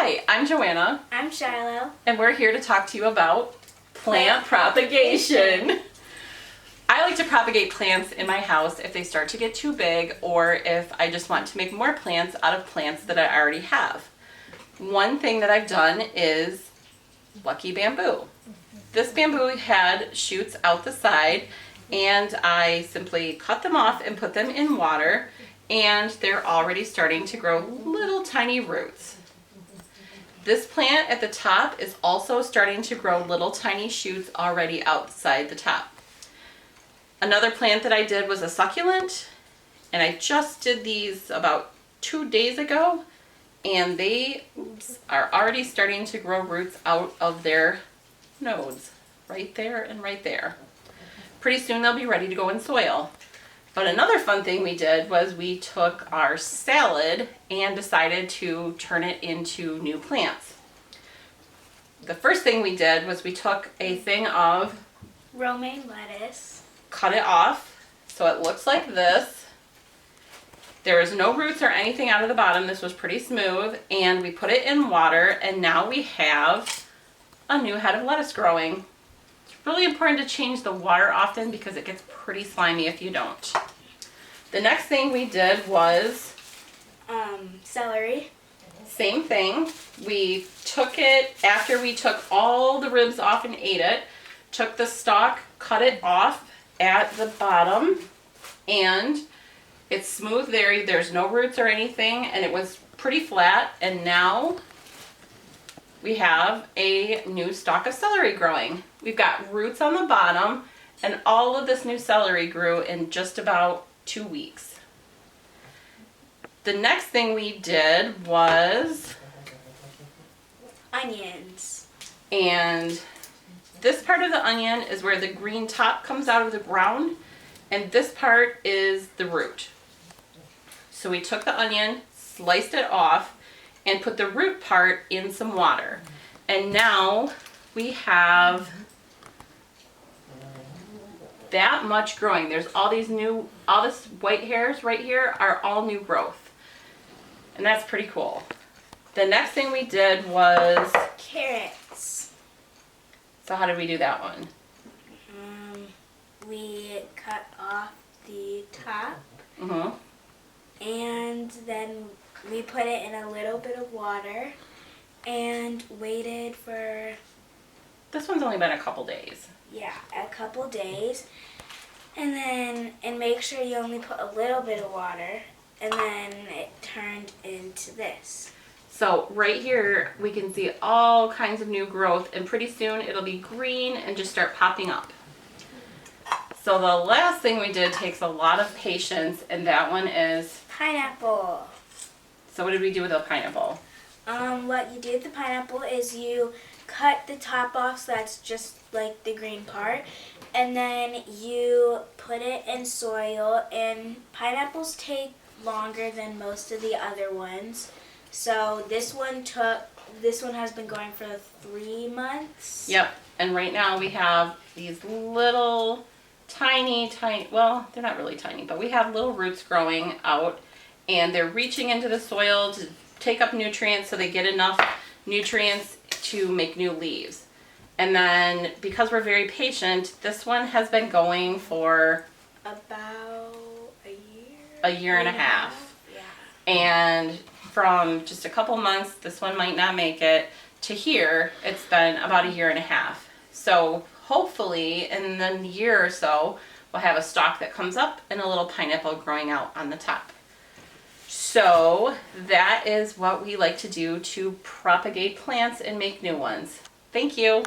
Hi, I'm Joanna. I'm Shiloh. And we're here to talk to you about plant propagation. I like to propagate plants in my house if they start to get too big or if I just want to make more plants out of plants that I already have. One thing that I've done is lucky bamboo. This bamboo had shoots out the side and I simply cut them off and put them in water, and they're already starting to grow little tiny roots. This plant at the top is also starting to grow little tiny shoots already outside the top. Another plant that I did was a succulent, and I just did these about 2 days ago, and they are already starting to grow roots out of their nodes, right there and right there. Pretty soon they'll be ready to go in soil. But another fun thing we did was we took our salad and decided to turn it into new plants. The first thing we did was we took a thing of romaine lettuce, cut it off so it looks like this. There is no roots or anything out of the bottom. This was pretty smooth, and we put it in water, and now we have a new head of lettuce growing. It's really important to change the water often because it gets pretty slimy if you don't. The next thing we did was celery. Same thing. We took it after we took all the ribs off and ate it, took the stalk, cut it off at the bottom, and it's smooth there. There's no roots or anything, and it was pretty flat, and now we have a new stalk of celery growing. We've got roots on the bottom, and all of this new celery grew in just about 2 weeks. The next thing we did was onions. And this part of the onion is where the green top comes out of the ground, and this part is the root. So we took the onion, sliced it off, and put the root part in some water. And now we have that much growing. There's all this white hairs right here are all new growth. And that's pretty cool. The next thing we did was carrots. So how did we do that one? We cut off the top, Mm-hmm. and then we put it in a little bit of water and waited for, This one's only been a couple days. a couple days. And make sure you only put a little bit of water, and then it turned into this. So right here we can see all kinds of new growth, and pretty soon it'll be green and just start popping up. So the last thing we did takes a lot of patience, and that one is pineapple. So what did we do with the pineapple? What you do with the pineapple is you cut the top off, so that's just like the green part, and then you put it in soil, and pineapples take longer than most of the other ones. So this one has been going for 3 months. Yep, and right now we have these little tiny, well, they're not really tiny, but we have little roots growing out, and they're reaching into the soil to take up nutrients so they get enough nutrients to make new leaves. And then because we're very patient, this one has been going for about a year and a half. Yeah. And from just a couple months, this one might not make it, to here, it's been about a year and a half. So hopefully in the year or so, we'll have a stalk that comes up and a little pineapple growing out on the top. So that is what we like to do to propagate plants and make new ones. Thank you.